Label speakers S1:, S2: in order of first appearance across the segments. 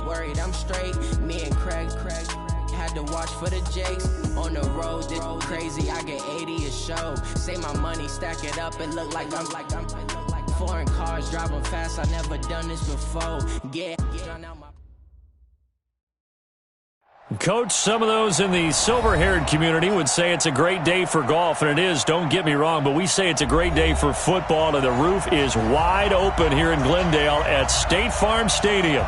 S1: worried, I'm straight. Me and Craig had to watch for the Jakes. On the road, this crazy, I get 80 a show. Say my money, stack it up, it look like I'm foreign cars, driving fast, I never done this before. Get out my...
S2: Coach, some of those in the silver-haired community would say it's a great day for golf, and it is, don't get me wrong, but we say it's a great day for football, and the roof is wide open here in Glendale at State Farm Stadium.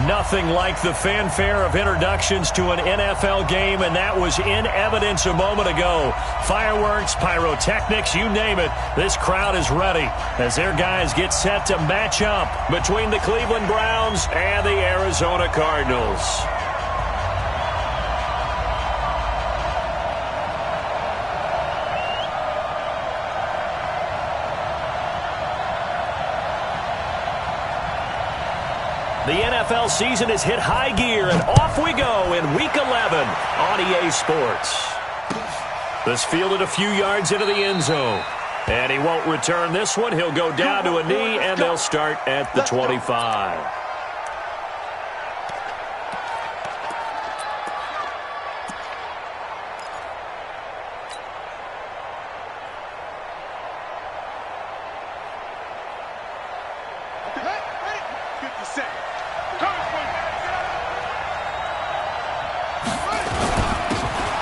S2: Nothing like the fanfare of introductions to an NFL game, and that was in evidence a moment ago. Fireworks, pyrotechnics, you name it, this crowd is ready as their guys get set to match up between the Cleveland Browns and the Arizona Cardinals. The NFL season has hit high gear, and off we go in Week 11 on EA Sports. This fielded a few yards into the end zone, and he won't return this one. He'll go down to a knee, and they'll start at the 25.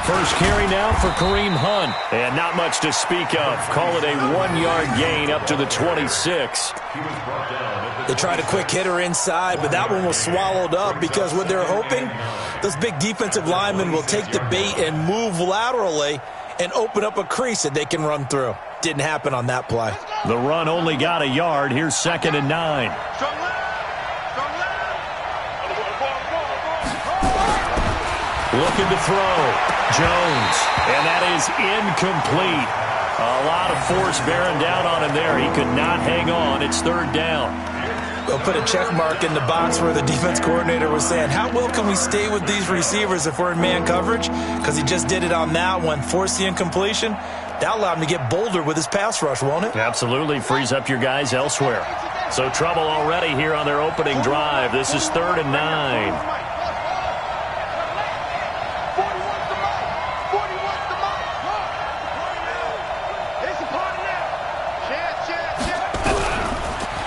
S2: First carry now for Kareem Hunt. And not much to speak of. Call it a 1-yard gain up to the 26.
S3: They tried a quick hitter inside, but that one was swallowed up because what they're hoping, those big defensive linemen will take the bait and move laterally and open up a crease that they can run through. Didn't happen on that play.
S2: The run only got a yard. Here's 2nd and 9. Looking to throw. Jones. And that is incomplete. A lot of force bearing down on him there. He could not hang on. It's 3rd down.
S3: They'll put a check mark in the box where the defense coordinator was saying, how well can we stay with these receivers if we're in man coverage? Because he just did it on that one. Forced the incompletion. That allowed him to get bolder with his pass rush, won't it?
S2: Absolutely. Frees up your guys elsewhere. So trouble already here on their opening drive. This is 3rd and 9.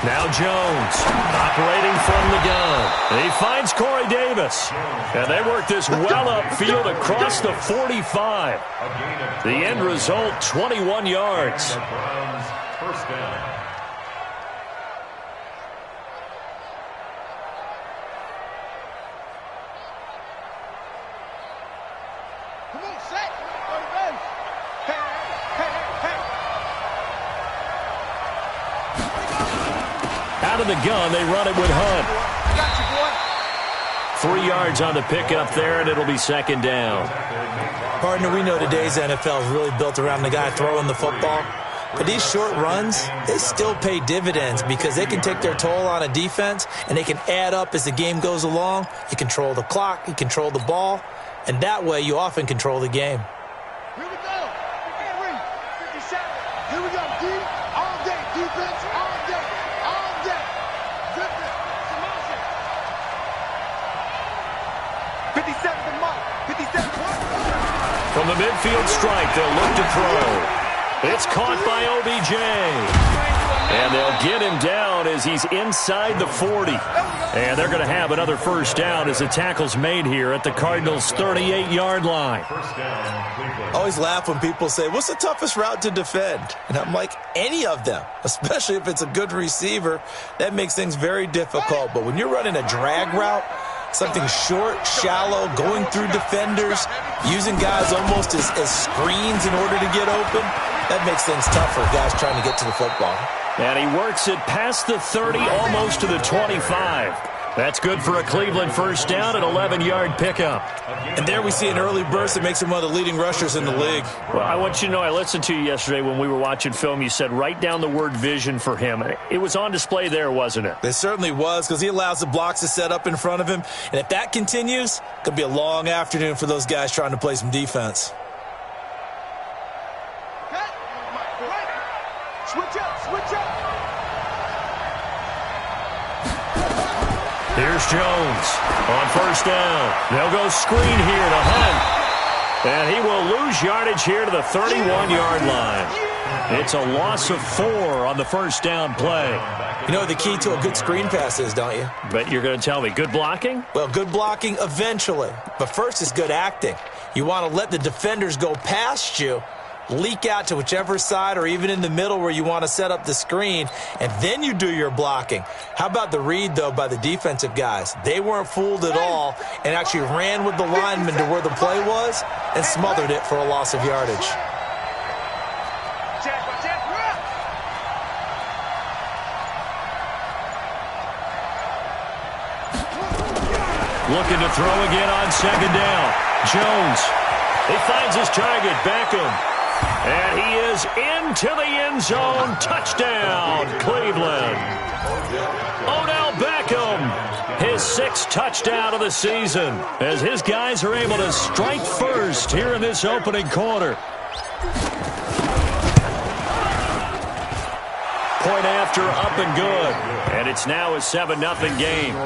S2: Now Jones, operating from the gun. He finds Corey Davis. And they work this well upfield across the 45. The end result, 21 yards.
S4: First down.
S2: Out of the gun, they run it with Hunt. 3 yards on the pickup there, and it'll be 2nd down.
S3: Partner, we know today's NFL is really built around the guy throwing the football. But these short runs, they still pay dividends because they can take their toll on a defense, and they can add up as the game goes along. You control the clock, you control the ball, and that way you often control the game.
S5: Here we go. 57. Here we go. D all day. Defense all day. All day. 57 to Mark. 57.
S2: From the midfield strike, they'll look to throw. It's caught by OBJ. And they'll get him down as he's inside the 40. And they're going to have another first down as the tackle's made here at the Cardinals' 38-yard line.
S3: I always laugh when people say, what's the toughest route to defend? And I'm like, any of them, especially if it's a good receiver. That makes things very difficult. But when you're running a drag route, something short, shallow, going through defenders, using guys almost as screens in order to get open, that makes things tough for guys trying to get to the football.
S2: And he works it past the 30, almost to the 25. That's good for a Cleveland first down, an 11-yard pickup.
S3: And there we see an early burst that makes him one of the leading rushers in the league.
S2: Well, I want you to know, I listened to you yesterday when we were watching film. You said write down the word vision for him. It was on display there, wasn't it?
S3: It certainly was, because he allows the blocks to set up in front of him. And if that continues, it could be a long afternoon for those guys trying to play some defense.
S5: Switch up, switch up.
S2: Here's Here's Jones on first down. They'll go screen here to Hunt. And he will lose yardage here to the 31-yard line. It's a loss of 4 on the first down play.
S3: You know what the key to a good screen pass is, don't you?
S2: But you're going to tell me, good blocking?
S3: Well, good blocking eventually. But first is good acting. You want to let the defenders go past you, leak out to whichever side or even in the middle where you want to set up the screen, and then you do your blocking. How about the read, though, by the defensive guys? They weren't fooled at all and actually ran with the lineman to where the play was and smothered it for a loss of yardage.
S2: Looking to throw again on second down. Jones. He finds his target, Beckham. And he is into the end zone. Touchdown, Cleveland. Odell Beckham, his 6th touchdown of the season, as his guys are able to strike first here in this opening quarter. Point after, up and good. And it's now a 7-0 game.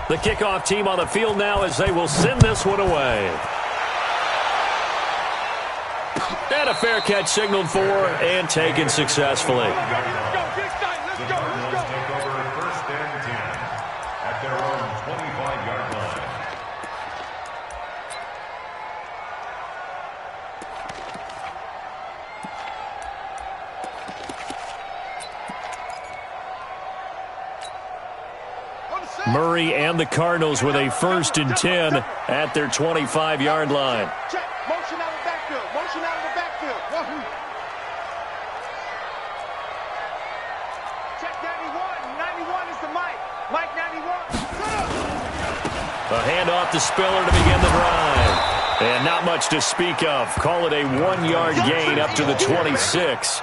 S2: The kickoff team on the field now as they will send this one away. And a fair catch signaled for and taken successfully. Murray and the Cardinals with a 1st and 10 at their 25-yard line.
S5: Check. Motion out of the backfield. Motion out of the backfield. Check 91. 91 is the Mike. Mike 91.
S2: A handoff to Spiller to begin the drive. And not much to speak of. Call it a 1-yard gain up to the 26.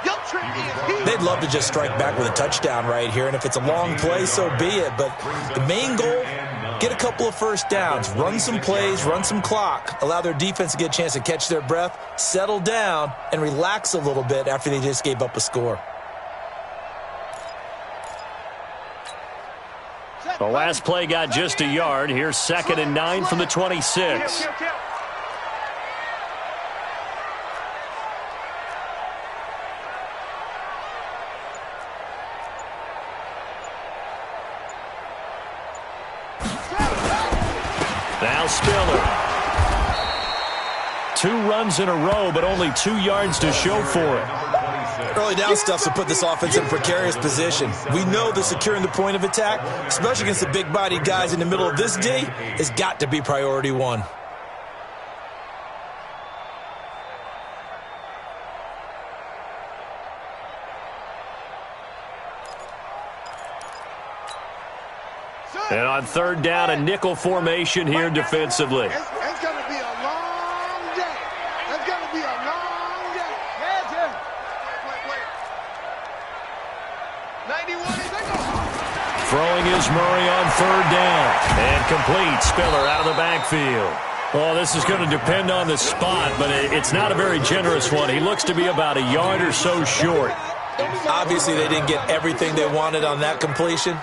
S3: They'd love to just strike back with a touchdown right here, and if it's a long play, so be it. But the main goal, get a couple of first downs, run some plays, run some clock, allow their defense to get a chance to catch their breath, settle down, and relax a little bit after they just gave up a score.
S2: The last play got just a yard. Here's 2nd and 9 from the 26. Now Spiller. 2 runs in a row, but only 2 yards to show for it.
S3: Early down stuff to put this offense in a precarious position. We know that securing the point of attack, especially against the big-bodied guys in the middle of this D, has got to be priority 1.
S2: And on 3rd down, a nickel formation here defensively.
S5: It's going to be a long day. It's going to be a long day. Wait. 91 is
S2: Throwing is Murray on 3rd down. And complete. Spiller out of the backfield. Well, this is going to depend on the spot, but it's not a very generous one. He looks to be about a yard or so short.
S3: Obviously, they didn't get everything they wanted on that completion,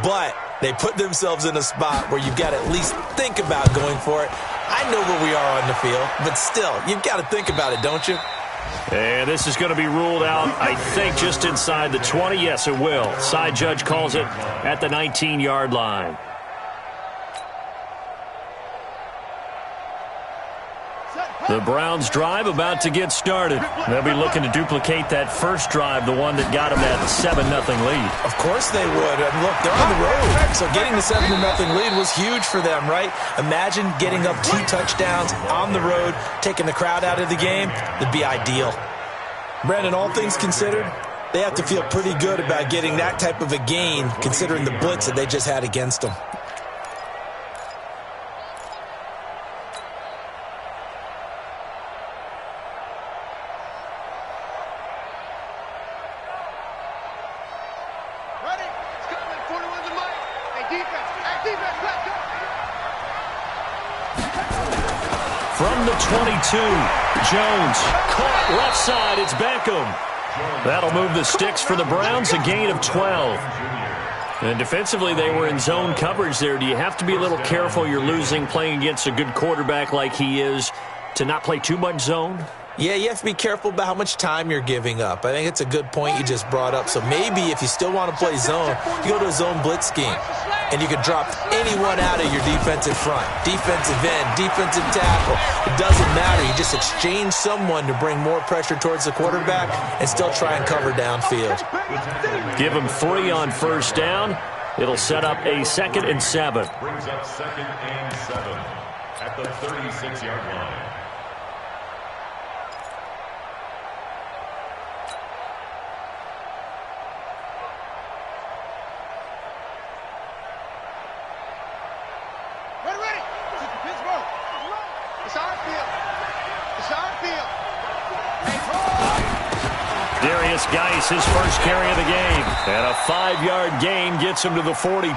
S3: but they put themselves in a spot where you've got to at least think about going for it. I know where we are on the field, but still, you've got to think about it, don't you?
S2: And this is going to be ruled out, I think, just inside the 20. Yes, it will. Side judge calls it at the 19-yard line. The Browns drive about to get started. They'll be looking to duplicate that first drive, the one that got them that 7-0 lead.
S3: Of course they would. And look, they're on the road, so getting the 7-0 lead was huge for them, right? Imagine getting up 2 touchdowns on the road, taking the crowd out of the game. That'd be ideal. Brandon, all things considered, they have to feel pretty good about getting that type of a gain, considering the blitz that they just had against them.
S5: Defense, let's go.
S2: From the 22, Jones caught left side. It's Beckham. That'll move the sticks for the Browns, a gain of 12. And defensively, they were in zone coverage there. Do you have to be a little careful? You're losing playing against a good quarterback like he is to not play too much zone?
S3: Yeah, you have to be careful about how much time you're giving up. I think it's a good point you just brought up. So maybe if you still want to play zone, you go to a zone blitz scheme. And you can drop anyone out of your defensive front. Defensive end, defensive tackle. It doesn't matter. You just exchange someone to bring more pressure towards the quarterback and still try and cover downfield.
S2: Give him 3 on first down. It'll set up a 2nd and 7.
S4: Brings up 2nd and 7 at the 36-yard line.
S2: Geis, his first carry of the game. And a 5-yard gain gets him to the 42.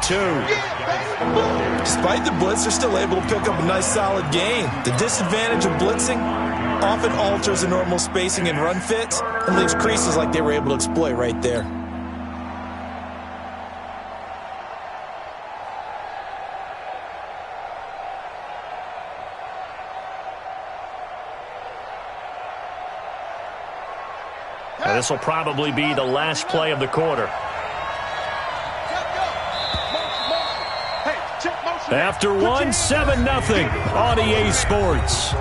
S3: Despite the blitz, they're still able to pick up a nice, solid gain. The disadvantage of blitzing often alters the normal spacing and run fits and leaves creases like they were able to exploit right there.
S2: This will probably be the last play of the quarter. After one, 7-0 on EA Sports.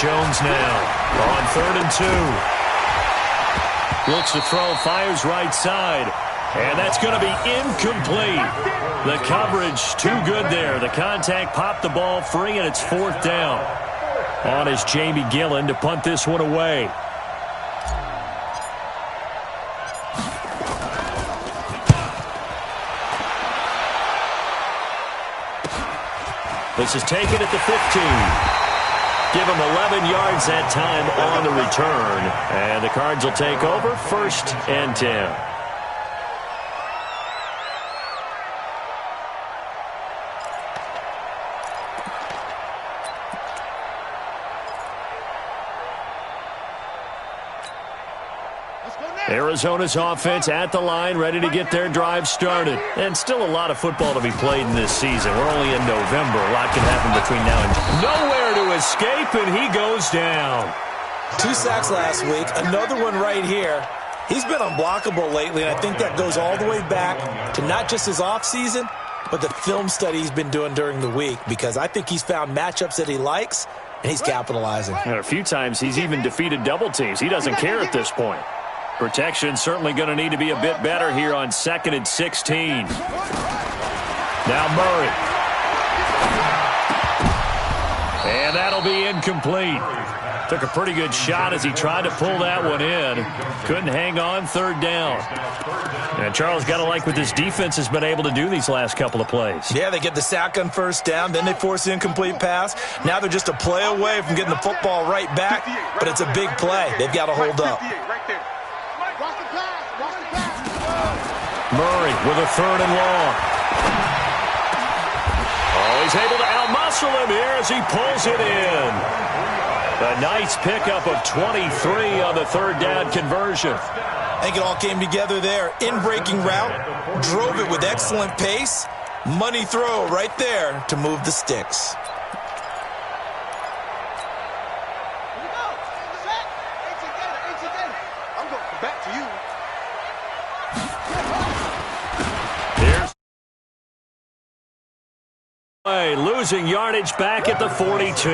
S2: Jones now on 3rd and 2. Looks to throw, fires right side. And that's going to be incomplete. The coverage too good there. The contact popped the ball free, and it's 4th down. On is Jamie Gillen to punt this one away. This is taken at the 15. Give him 11 yards that time on the return. And the Cards will take over 1st and 10. Arizona's offense at the line, ready to get their drive started. And still a lot of football to be played in this season. We're only in November. A lot can happen between now and nowhere to escape, and he goes down.
S3: 2 sacks last week, another one right here. He's been unblockable lately, and I think that goes all the way back to not just his offseason, but the film study he's been doing during the week, because I think he's found matchups that he likes, and he's capitalizing.
S2: And a few times he's even defeated double teams. He doesn't care at this point. Protection certainly going to need to be a bit better here on 2nd and 16. Now Murray. And that'll be incomplete. Took a pretty good shot as he tried to pull that one in. Couldn't hang on, 3rd down. And Charles, got to like what this defense has been able to do these last couple of plays.
S3: Yeah, they get the sack on 1st down, then they force the incomplete pass. Now they're just a play away from getting the football right back, but it's a big play. They've got to hold up.
S2: Murray with a 3rd and long. Oh, he's able to outmuscle him here as he pulls it in. A nice pickup of 23 on the 3rd down conversion.
S3: I think it all came together there. In-breaking route, drove it with excellent pace. Money throw right there to move the sticks.
S2: Losing yardage back at the 42.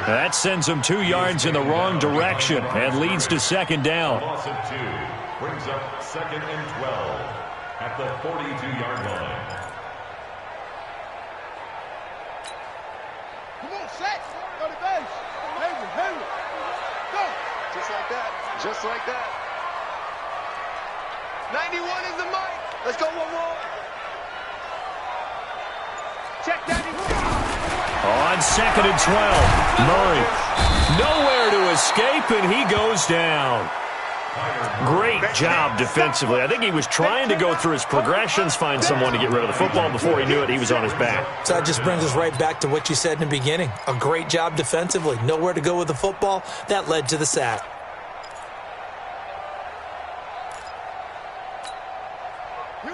S2: That sends him 2 yards in the wrong direction and leads to 2nd down.
S4: Loss of 2 brings up 2nd and 12 at the 42-yard line.
S5: Come on, set. Go to base. Go. Just like that. Just like that. 91 is the mic. Let's go one more. Check that.
S2: On 2nd and 12, Murray. Nowhere to escape, and he goes down. Great job defensively. I think he was trying to go through his progressions, find someone to get rid of the football. Before he knew it, he was on his back.
S3: So that just brings us right back to what you said in the beginning. A great job defensively. Nowhere to go with the football. That led to the sack.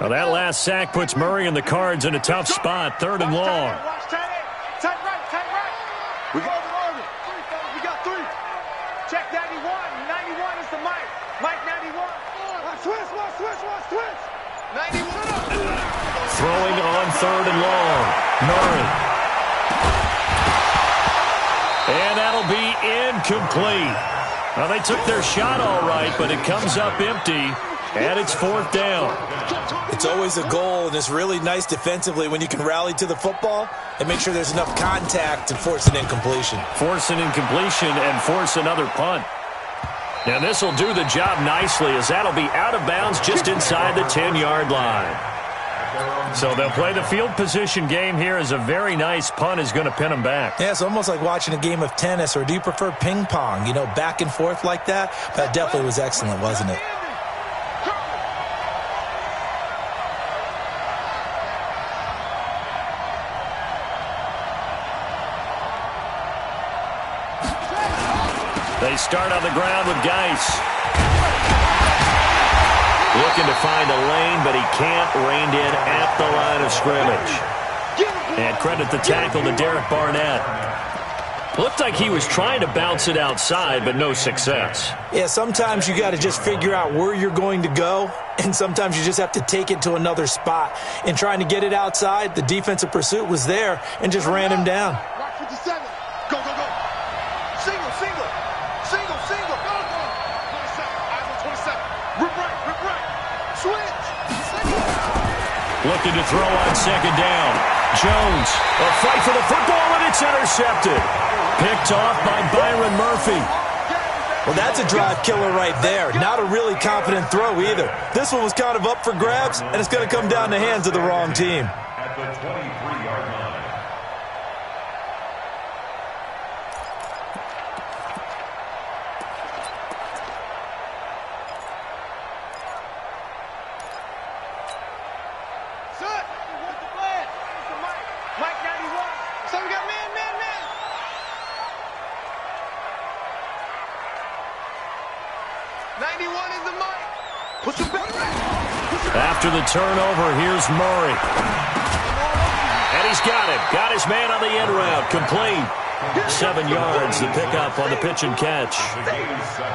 S2: Well, that last sack puts Murray and the Cards in a tough spot, 3rd and long.
S5: Tight right. We got 3. Check 91. 91 is the mic. Mike 91. Switch. 91.
S2: Throwing on 3rd and long. Murray. And that'll be incomplete. Well, they took their shot all right, but it comes up empty, and it's 4th down.
S3: It's always a goal, and it's really nice defensively when you can rally to the football and make sure there's enough contact to force an incompletion.
S2: Force an incompletion and force another punt. Now this will do the job nicely, as that'll be out of bounds just inside the 10-yard line. So they'll play the field position game here, as a very nice punt is going to pin them back.
S3: Yeah, it's almost like watching a game of tennis, or do you prefer ping pong? You know, back and forth like that? That definitely was excellent, wasn't it?
S2: They start on the ground with Geis. Looking to find a lane, but he can't. Reined in at the line of scrimmage. And credit the tackle to Derek Barnett. Looked like he was trying to bounce it outside, but no success.
S3: Yeah, sometimes you got to just figure out where you're going to go, and sometimes you just have to take it to another spot. In trying to get it outside, the defensive pursuit was there and just ran him down.
S5: Rock 57. Go. Single. Go. 27. Rip right. Switch.
S2: Looking to throw on 2nd down. Jones, a fight for the football, and it's intercepted. Picked off by Byron Murphy.
S3: Well, that's a drive killer right there. Not a really confident throw either. This one was kind of up for grabs, and it's going to come down the hands of the wrong team.
S4: At the 23-yard line.
S5: Mike 91. So we got man. 91 is the mic. Push him back.
S2: After the turnover, here's Murray. And he's got it. Got his man on the end route. Complete. 7 yards, the pickup on the pitch and catch.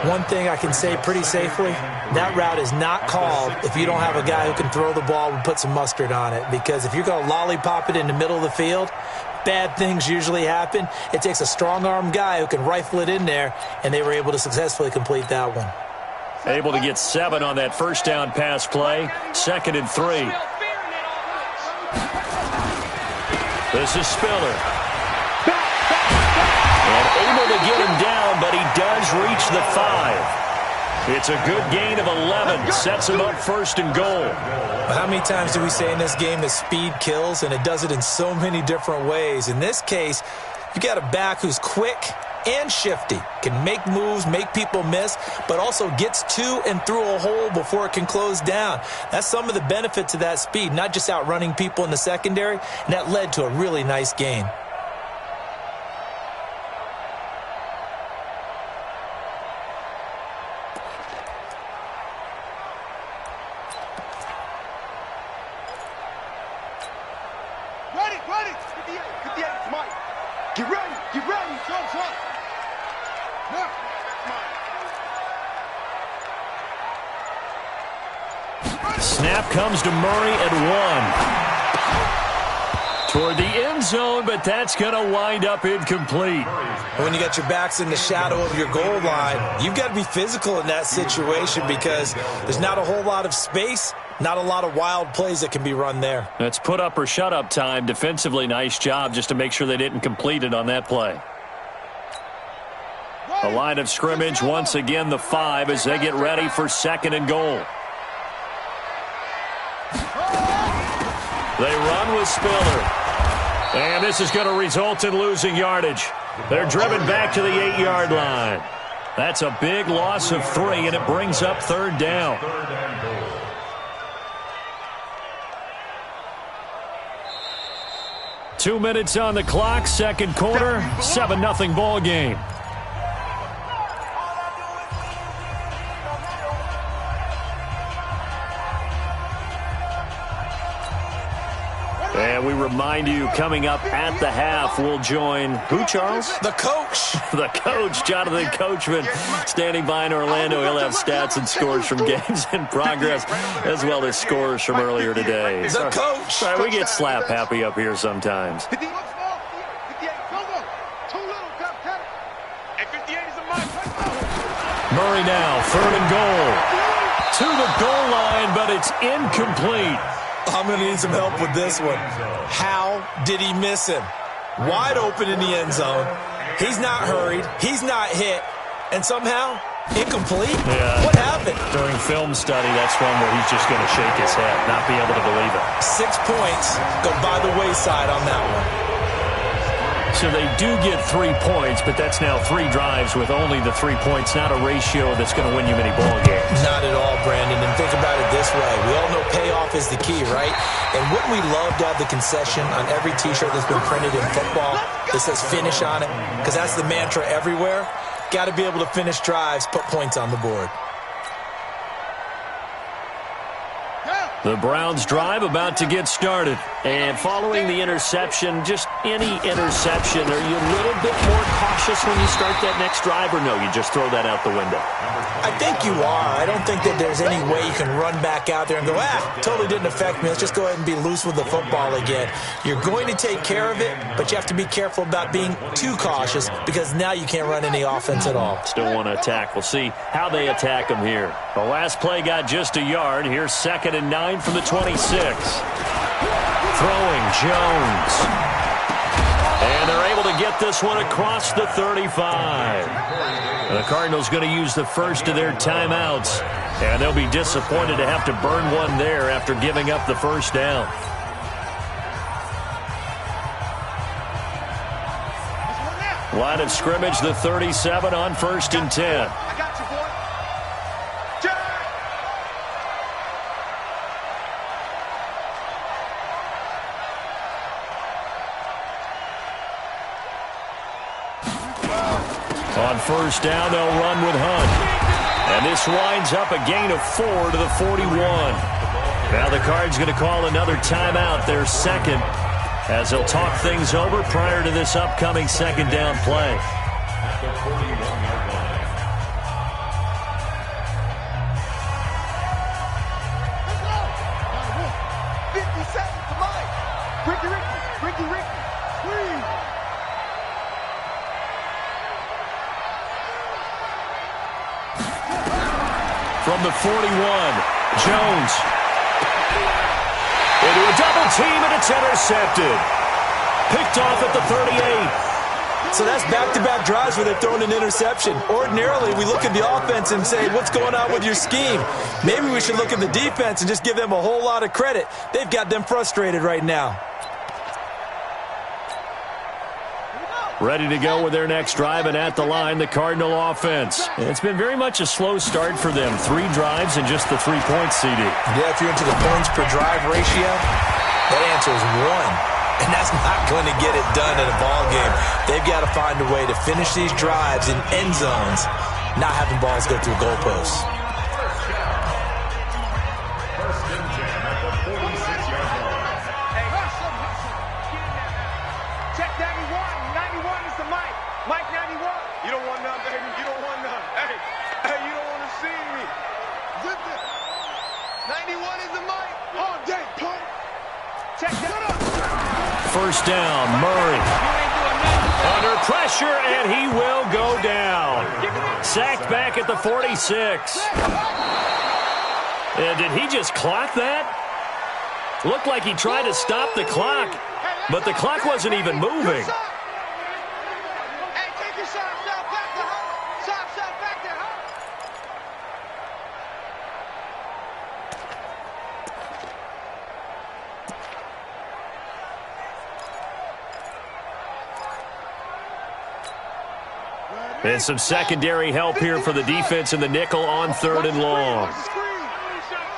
S3: One thing I can say pretty safely, that route is not called if you don't have a guy who can throw the ball and put some mustard on it. Because if you're going to lollipop it in the middle of the field, bad things usually happen. It takes a strong-arm guy who can rifle it in there, and they were able to successfully complete that one.
S2: Able to get 7 on that first down pass play. 2nd and 3. This is Spiller. And able to get him down, but he does reach the 5. It's a good gain of 11. Sets him up 1st and goal.
S3: How many times do we say in this game that speed kills, and it does it in so many different ways? In this case, you got a back who's quick and shifty, can make moves, make people miss, but also gets to and through a hole before it can close down. That's some of the benefits of that speed, not just outrunning people in the secondary, and that led to a really nice gain.
S5: Ready. 58, Mike. Get ready. Front.
S2: Snap comes to Murray at 1. Toward the end zone, but that's going to wind up incomplete.
S3: When you got your backs in the shadow of your goal line, you've got to be physical in that situation because there's not a whole lot of space, not a lot of wild plays that can be run there.
S2: That's put up or shut up time. Defensively, nice job just to make sure they didn't complete it on that play. The line of scrimmage, once again, the 5 as they get ready for 2nd and goal. They run with Spiller. And this is going to result in losing yardage. They're driven back to the 8-yard line. That's a big loss of 3, and it brings up 3rd down. 2 minutes on the clock, second quarter, 7-0 ball game. And we remind you, coming up at the half, we'll join who, Charles?
S3: The coach.
S2: The coach, Jonathan Coachman, standing by in Orlando. He'll have stats and scores from games in progress, as well as scores from earlier today.
S3: The coach.
S2: Sorry, we get slap happy up here sometimes. Murray now, 3rd and goal. To the goal line, but it's incomplete.
S3: I'm going to need some help with this one. How did he miss him? Wide open in the end zone. He's not hurried. He's not hit. And somehow, incomplete?
S2: Yeah.
S3: What happened?
S2: During film study, that's one where he's just going to shake his head, not be able to believe it.
S3: 6 points go by the wayside on that one.
S2: So they do get 3 points, but that's now 3 drives with only the 3 points, not a ratio that's going to win you many ball games.
S3: Not at all, Brandon. And think about it this way. We all know payoff is the key, right? And wouldn't we love to have the concession on every T-shirt that's been printed in football that says finish on it? Because that's the mantra everywhere. Got to be able to finish drives, put points on the board.
S2: The Browns drive about to get started. And following the interception, just any interception, are you a little bit more cautious when you start that next drive, or no, you just throw that out the window?
S3: I think you are. I don't think that there's any way you can run back out there and go, totally didn't affect me. Let's just go ahead and be loose with the football again. You're going to take care of it, but you have to be careful about being too cautious because now you can't run any offense at all.
S2: Still want to attack. We'll see how they attack them here. The last play got just a yard. Here's 2nd and 9 from the 26. Throwing Jones. And they're able to get this one across the 35. The Cardinals going to use the first of their timeouts. And they'll be disappointed to have to burn one there after giving up the first down. Line of scrimmage, the 37 on 1st and 10. On 1st down, they'll run with Hunt. And this winds up a gain of 4 to the 41. Now the Cards going to call another timeout, their 2nd, as they'll talk things over prior to this upcoming 2nd down play.
S4: At the 41-yard line.
S2: From the 41, Jones. Into a double team, and it's intercepted. Picked off at the 38.
S3: So that's back-to-back drives where they've thrown an interception. Ordinarily, we look at the offense and say, what's going on with your scheme? Maybe we should look at the defense and just give them a whole lot of credit. They've got them frustrated right now.
S2: Ready to go with their next drive, and at the line, the Cardinal offense. It's been very much a slow start for them. 3 drives and just the 3 points, CD.
S3: Yeah, if you're into the points per drive ratio, that answer is 1. And that's not going to get it done in a ball game. They've got to find a way to finish these drives in end zones, not having balls go through goalposts.
S4: First and 10 at the 46-yard line.
S5: Check 91 is the mic. Mike 91. You don't want none, baby. You don't want none. Hey, you don't want to see me. Zip it. 91 is the mic. All day, punk. Check that up.
S2: First down, Murray. Under pressure, and he will go down. Sacked back at the 46. And did he just clock that? Looked like he tried to stop the clock, but the clock wasn't even moving.
S5: Hey, take your shot back to home. Shot back to home.
S2: And some secondary help here for the defense in the nickel on 3rd and long.
S5: Watch the screen.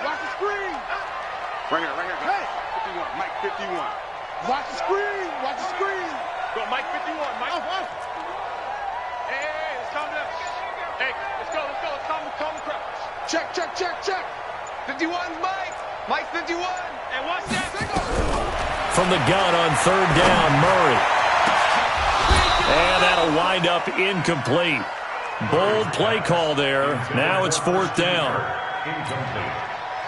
S5: Watch the screen. Right here, right here. Hey. 51, Mike 51. Watch the screen. Watch the screen. Go, Mike 51. Mike. Hey, let's calm down. Hey, let's go. Let's calm the crowd. Check. 51's Mike. Mike 51. And watch that.
S2: From the gun on 3rd down, Murray. And that'll wind up incomplete. Bold play call there. Now it's 4th down.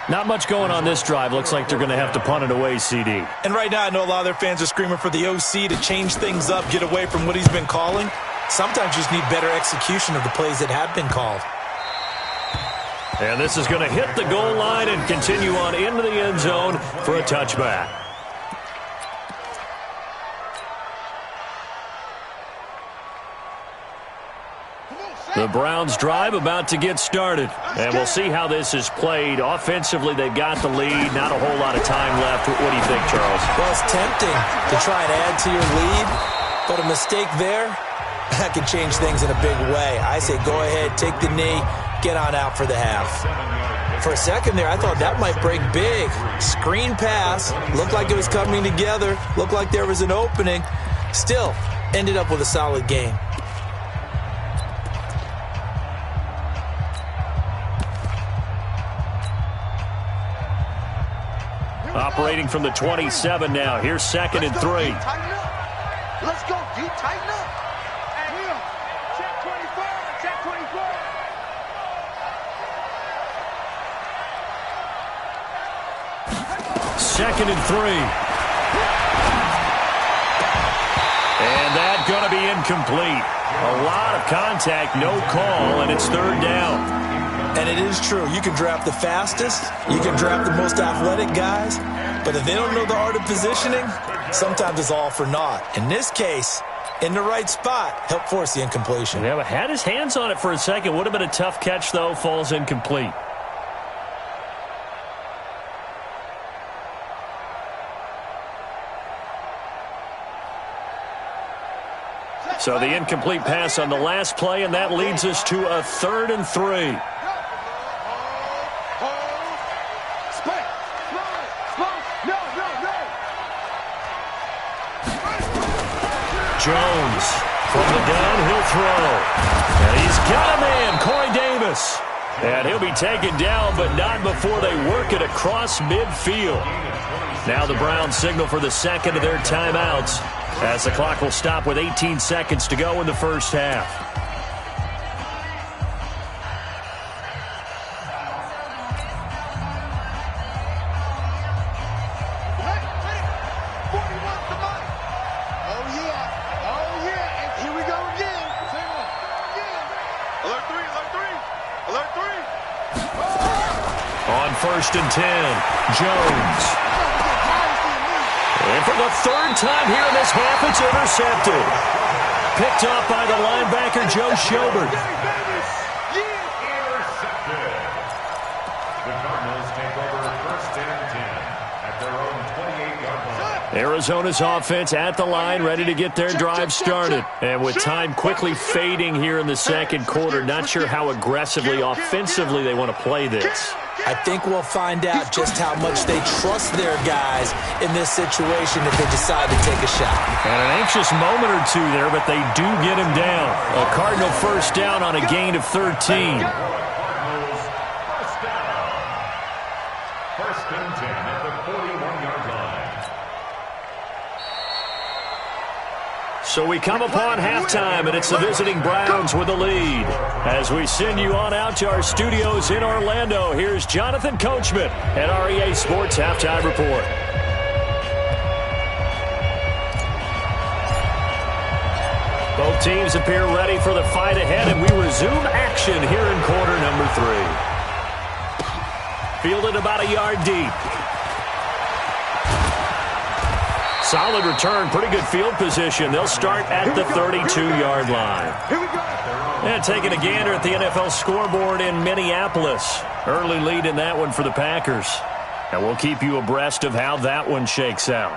S2: Not much going on this drive. Looks like they're going to have to punt it away, CD.
S3: And right now I know a lot of their fans are screaming for the OC to change things up, get away from what he's been calling. Sometimes you just need better execution of the plays that have been called.
S2: And this is going to hit the goal line and continue on into the end zone for a touchback. The Browns drive about to get started. And we'll see how this is played. Offensively, they've got the lead. Not a whole lot of time left. What do you think, Charles?
S3: Well, it's tempting to try and add to your lead, but a mistake there, that could change things in a big way. I say go ahead, take the knee, get on out for the half. For a second there, I thought that might break big. Screen pass, looked like it was coming together, looked like there was an opening. Still, ended up with a solid game.
S2: Operating from the 27 now. Here's 2nd and 3.
S5: Let's go, D. Tighten up. Check 24. Check 24.
S2: Second and 3. And that's going to be incomplete. A lot of contact, no call, and it's 3rd down.
S3: And it is true. You can draft the fastest. You can draft the most athletic guys. But if they don't know the art of positioning, sometimes it's all for naught. In this case, in the right spot, helped force the incompletion.
S2: Yeah, but had his hands on it for a second. Would have been a tough catch, though. Falls incomplete. So the incomplete pass on the last play, and that leads us to a 3rd and 3. Jones from the gun, he'll throw. And he's got a man, Corey Davis. And he'll be taken down, but not before they work it across midfield. Now the Browns signal for the second of their timeouts, as the clock will stop with 18 seconds to go in the first half. On 1st and 10, Jones. And for the 3rd time here in this half, it's intercepted. Picked off by the linebacker, Joe Schobert.
S4: Intercepted. The Cardinals take over 1st and 10 at their own 28-yard line.
S2: Arizona's offense at the line, ready to get their drive started. And with time quickly fading here in the second quarter, not sure how aggressively, offensively they want to play this.
S3: I think we'll find out just how much they trust their guys in this situation if they decide to take a shot.
S2: And an anxious moment or two there, but they do get him down. A Cardinal 1st down on a gain of 13.
S4: Cardinals 1st down. 1st and 10 at the 41-yard line.
S2: So we come upon halftime, and it's the visiting Browns with the lead. As we send you on out to our studios in Orlando, here's Jonathan Coachman at REA Sports Halftime Report. Both teams appear ready for the fight ahead, and we resume action here in quarter number 3. Fielded about a yard deep. Solid return, pretty good field position. They'll start at the 32-yard line. And taking a gander at the NFL scoreboard in Minneapolis. Early lead in that one for the Packers. And we'll keep you abreast of how that one shakes out.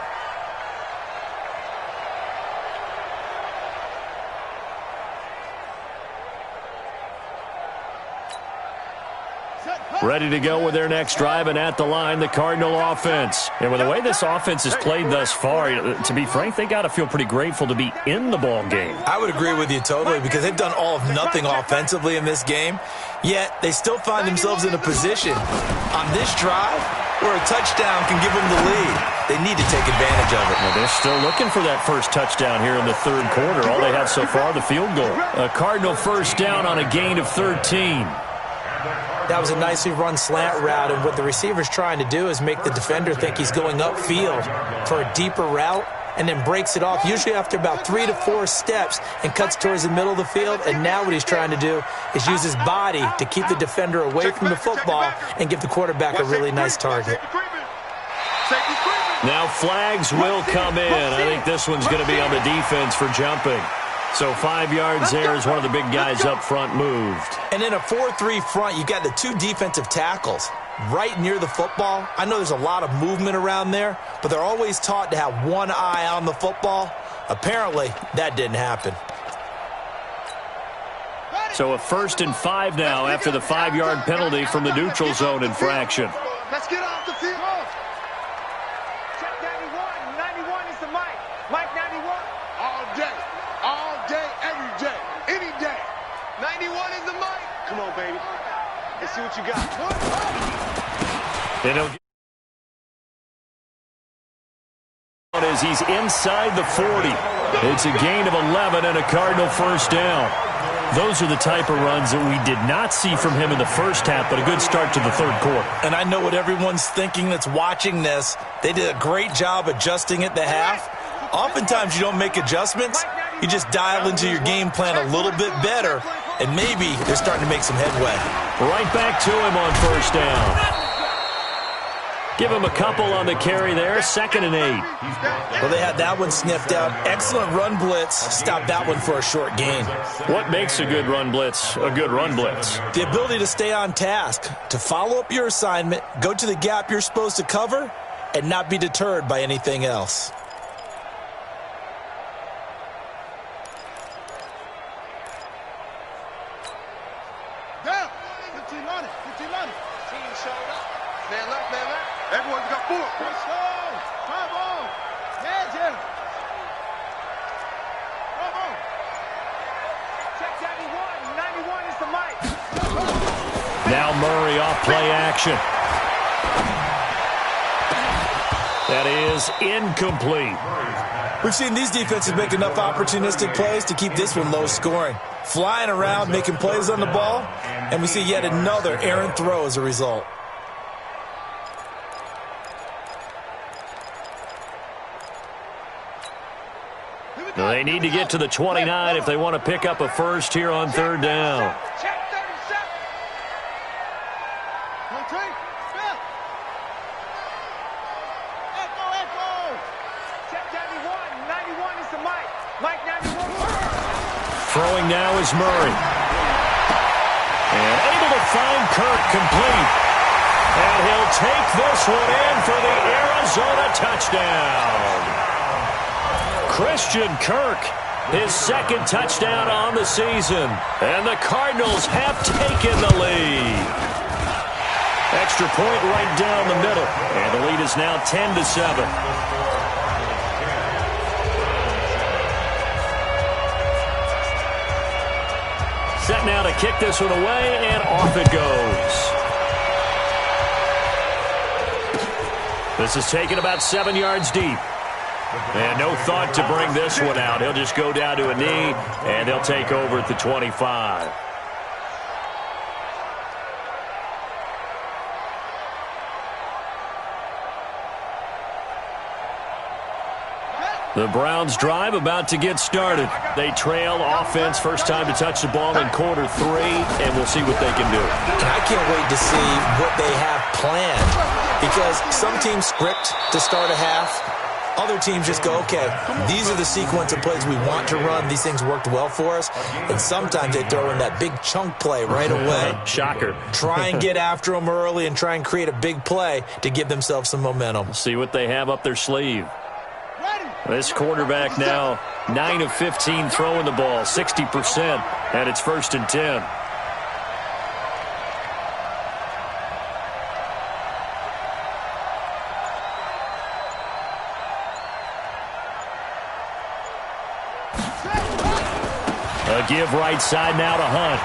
S2: Ready to go with their next drive, and at the line, the Cardinal offense. And with the way this offense has played thus far, to be frank, they got to feel pretty grateful to be in the ball game.
S3: I would agree with you totally, because they've done all of nothing offensively in this game, yet they still find themselves in a position on this drive where a touchdown can give them the lead. They need to take advantage of it.
S2: Well, they're still looking for that first touchdown here in the third quarter. All they have so far, the field goal. A Cardinal first down on a gain of 13.
S3: That was a nicely run slant route, and what the receiver's trying to do is make the defender think he's going upfield for a deeper route, and then breaks it off, usually after about 3 to 4 steps, and cuts towards the middle of the field. And now what he's trying to do is use his body to keep the defender away from the football and give the quarterback a really nice target.
S2: Now flags will come in. I think this one's going to be on the defense for jumping. So 5 yards there as one of the big guys up front moved.
S3: And in a 4-3 front, you got the 2 defensive tackles right near the football. I know there's a lot of movement around there, but they're always taught to have one eye on the football. Apparently, that didn't happen.
S2: So a 1st and 5 now after the 5-yard penalty from the neutral zone infraction.
S5: Let's get off the field. Check 91. 91 is the Mike. Mike 91. All day, every day, any day. 91 is the Mike. Come on, baby. Let's see what you got.
S2: As he's inside the 40. It's a gain of 11 and a Cardinal first down. Those are the type of runs that we did not see from him in the first half, but a good start to the third quarter.
S3: And I know what everyone's thinking that's watching this. They did a great job adjusting at the half. Oftentimes you don't make adjustments. You just dial into your game plan a little bit better, and maybe they're starting to make some headway.
S2: Right back to him on first down. Give him a couple on the carry there, 2nd and 8.
S3: Well, they had that one sniffed out. Excellent run blitz. Stopped that one for a short gain.
S2: What makes a good run blitz a good run blitz?
S3: The ability to stay on task, to follow up your assignment, go to the gap you're supposed to cover, and not be deterred by anything else.
S5: Everyone's got 4. Let's go. Come on. Yeah, Jim. Come on. Check 91. 91 is the Mike.
S2: Now Murray off play action. That is incomplete.
S3: We've seen these defenses make enough opportunistic plays to keep this one low scoring. Flying around, making plays on the ball, and we see yet another errant throw as a result.
S2: They need to get to the 29 if they want to pick up a first here on third down.
S5: Check 37. Echo. Check 91. 91 is the Mike. Mike 91.
S2: Throwing now is Murray. And able to find Kirk complete. And he'll take this one in for the Arizona touchdown. Christian Kirk, his 2nd touchdown on the season. And the Cardinals have taken the lead. Extra point right down the middle. And the lead is now 10-7. Set now to kick this one away, and off it goes. This is taken about 7 yards deep. And no thought to bring this one out. He'll just go down to a knee, and they'll take over at the 25. The Browns drive about to get started. They trail offense, first time to touch the ball in quarter 3, and we'll see what they can do.
S3: And I can't wait to see what they have planned, because some teams script to start a half. Other teams just go, okay, these are the sequence of plays we want to run. These things worked well for us. And sometimes they throw in that big chunk play right away.
S2: Shocker.
S3: Try and get after them early and try and create a big play to give themselves some momentum.
S2: See what they have up their sleeve. This quarterback now 9 of 15 throwing the ball, 60%, and it's 1st and 10. A give right side now to Hunt.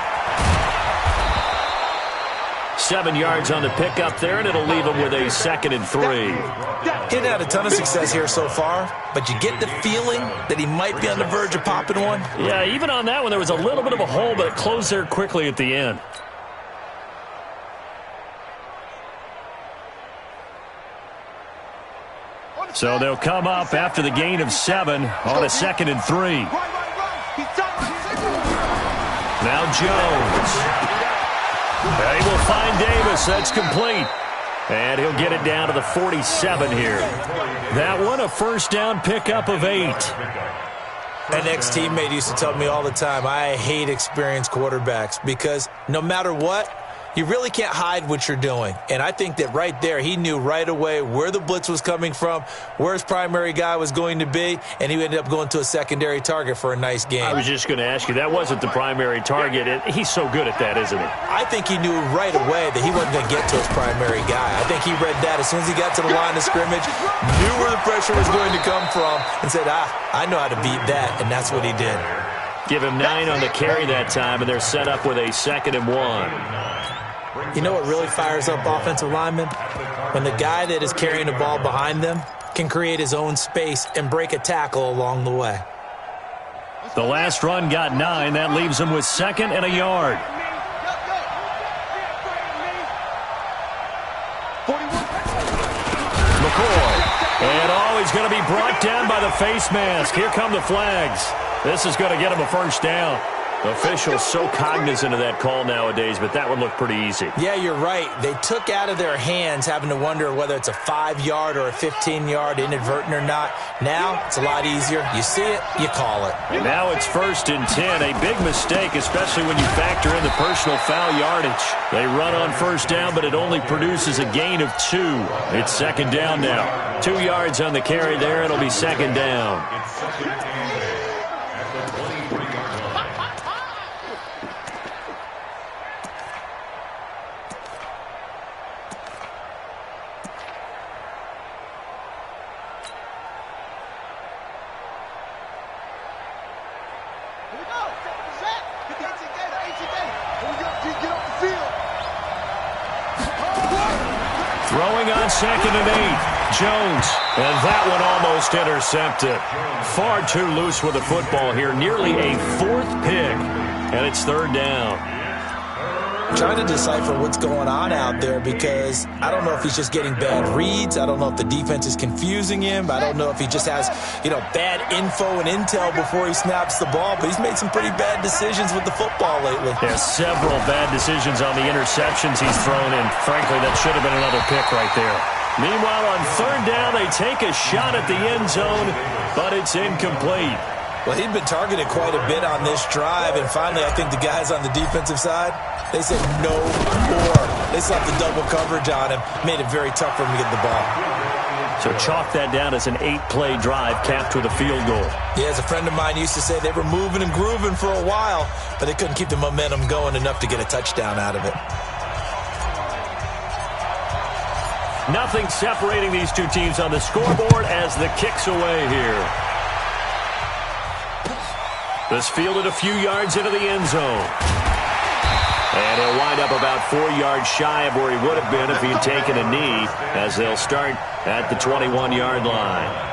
S2: 7 yards on the pickup there, and it'll leave him with a 2nd and 3.
S3: He hadn't had a ton of success here so far, but you get the feeling that he might be on the verge of popping one.
S2: Yeah, even on that one, there was a little bit of a hole, but it closed there quickly at the end. So they'll come up after the gain of 7 on a 2nd and 3. Now Jones. He will find Davis. That's complete. And he'll get it down to the 47 here. That one, a first down pickup of 8.
S3: An ex-teammate used to tell me all the time, I hate experienced quarterbacks because no matter what, you really can't hide what you're doing. And I think that right there, he knew right away where the blitz was coming from, where his primary guy was going to be, and he ended up going to a secondary target for a nice game.
S2: I was just going to ask you, that wasn't the primary target. He's so good at that, isn't he?
S3: I think he knew right away that he wasn't going to get to his primary guy. I think he read that as soon as he got to the line of scrimmage, knew where the pressure was going to come from, and said, I know how to beat that, and that's what he did.
S2: Give him 9 on the carry that time, and they're set up with a 2nd and 1.
S3: You know what really fires up offensive linemen? When the guy that is carrying the ball behind them can create his own space and break a tackle along the way.
S2: The last run got 9. That leaves him with 2nd and a yard. McCoy. And he's going to be brought down by the face mask. Here come the flags. This is going to get him a first down. Officials so cognizant of that call nowadays, but that would look pretty easy.
S3: Yeah, you're right. They took out of their hands having to wonder whether it's a 5-yard or a 15-yard inadvertent or not. Now, it's a lot easier. You see it, you call it.
S2: And now it's 1st and 10. A big mistake, especially when you factor in the personal foul yardage. They run on first down, but it only produces a gain of 2. It's 2nd down now. 2 yards on the carry there. It'll be 2nd down. Throwing on 2nd and 8. Jones. And that one almost intercepted. Far too loose with the football here. Nearly a 4th pick. And it's 3rd down.
S3: I'm trying to decipher what's going on out there because I don't know if he's just getting bad reads. I don't know if the defense is confusing him. I don't know if he just has, bad info and intel before he snaps the ball. But he's made some pretty bad decisions with the football lately.
S2: There's several bad decisions on the interceptions he's thrown in. Frankly, that should have been another pick right there. Meanwhile, on 3rd down, they take a shot at the end zone, but it's incomplete.
S3: Well, he'd been targeted quite a bit on this drive, and finally I think the guys on the defensive side, they said no more. They slapped the double coverage on him, made it very tough for him to get the ball.
S2: So chalk that down as an 8-play drive capped with a field goal.
S3: Yeah, as a friend of mine used to say, they were moving and grooving for a while, but they couldn't keep the momentum going enough to get a touchdown out of it.
S2: Nothing separating these two teams on the scoreboard as the kick's away here. This fielded a few yards into the end zone. And he'll wind up about 4 yards shy of where he would have been if he had taken a knee, as they'll start at the 21-yard line.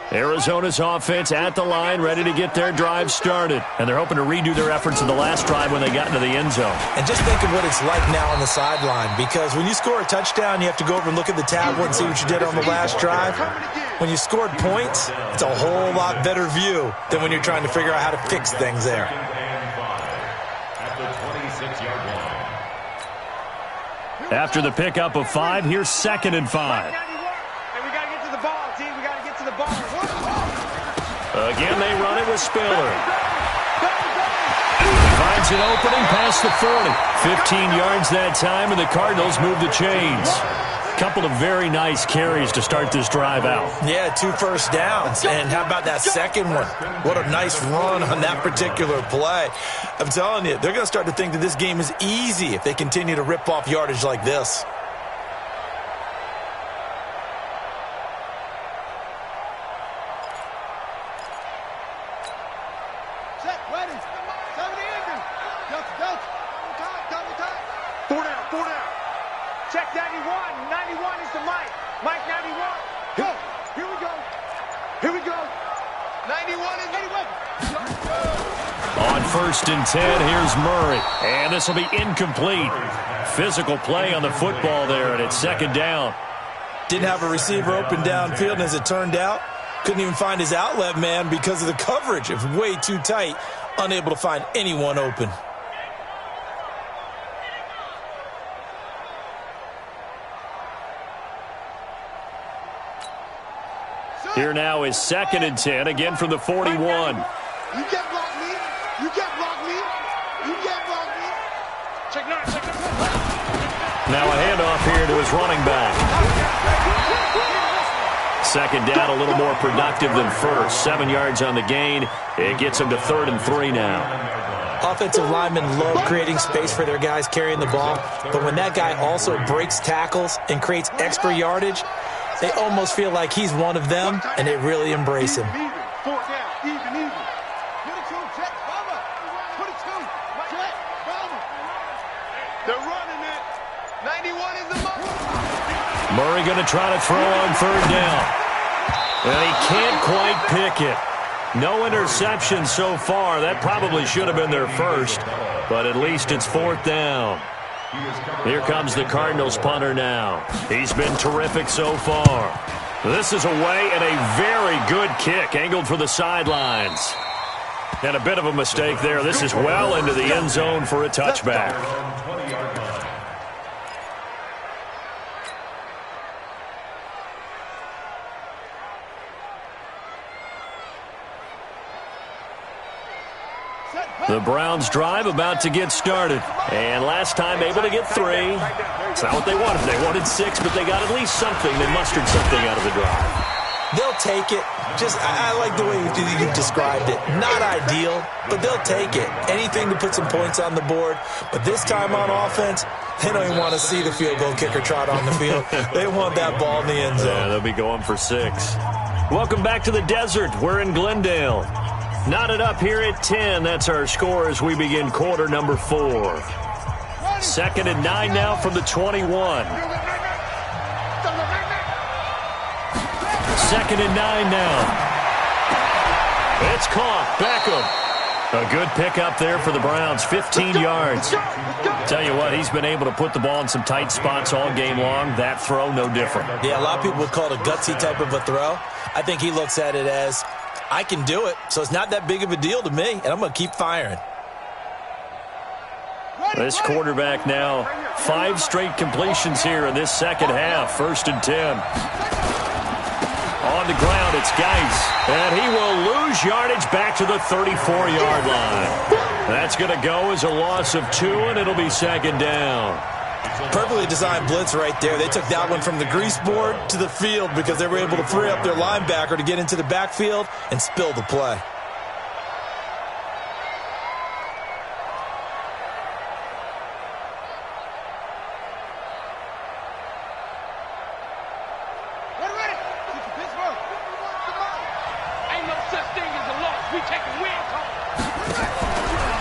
S2: Arizona's offense at the line, ready to get their drive started. And they're hoping to redo their efforts in the last drive when they got into the end zone.
S3: And just think of what it's like now on the sideline, because when you score a touchdown, you have to go over and look at the tablet and see what you did on the last drive. When you scored points, it's a whole lot better view than when you're trying to figure out how to fix things there.
S2: After the pickup of 5, here's 2nd and 5. Again, they run it with Spiller. Finds an opening past the 40. 15 yards that time, and the Cardinals move the chains. Couple of very nice carries to start this drive out.
S3: Yeah, 2 first downs. And how about that second one? What a nice run on that particular play. I'm telling you, they're going to start to think that this game is easy if they continue to rip off yardage like this.
S5: Check 91. 91 is the Mike. Mike 91. Go. Here we go. Here we go. 91 is 81.
S2: On 1st and 10, here's Murray. And this will be incomplete. Physical play on the football there, and it's 2nd down.
S3: Didn't have a receiver open downfield, and as it turned out, couldn't even find his outlet man because of the coverage. It was way too tight, unable to find anyone open.
S2: Here now is 2nd and 10, again from the 41.
S5: You can't block me. You can't block me. You can't block me. Check 9. Check 9.
S2: Now a handoff here to his running back. 2nd down, a little more productive than first. 7 yards on the gain. It gets him to 3rd and 3 now.
S3: Offensive linemen love creating space for their guys carrying the ball, but when that guy also breaks tackles and creates extra yardage, they almost feel like he's one of them, and they really embrace him.
S5: Even. 4th down. Even. 22. Check. Bomber. 22. Check. Bomber. They're running it. 91 is the mark.
S2: Murray going to try to throw on 3rd down. And he can't quite pick it. No interception so far. That probably should have been their first, but at least it's 4th down. Here comes the Cardinals punter now. He's been terrific so far. This is away and a very good kick angled for the sidelines. And a bit of a mistake there. This is well into the end zone for a touchback. The Browns drive about to get started. And last time able to get 3. It's not what they wanted. They wanted 6, but they got at least something. They mustered something out of the drive.
S3: They'll take it. I like the way you described it. Not ideal, but they'll take it. Anything to put some points on the board. But this time on offense, they don't even want to see the field goal kicker trot on the field. They want that ball in the end zone.
S2: Yeah, they'll be going for 6. Welcome back to the desert. We're in Glendale. Knotted up here at 10. That's our score as we begin quarter number 4. 2nd and 9 now from the 21. 2nd and 9 now. It's caught. Beckham. A good pickup there for the Browns. 15 yards. Tell you what, he's been able to put the ball in some tight spots all game long. That throw, no different.
S3: Yeah, a lot of people would call it a gutsy type of a throw. I think he looks at it as, I can do it, so it's not that big of a deal to me, and I'm going to keep firing.
S2: This quarterback now, 5 straight completions here in this second half. 1st and 10. On the ground, it's Geis. And he will lose yardage back to the 34-yard line. That's going to go as a loss of 2, and it'll be 2nd down.
S3: Perfectly designed blitz right there. They took that one from the grease board to the field because they were able to free up their linebacker to get into the backfield and spill the play.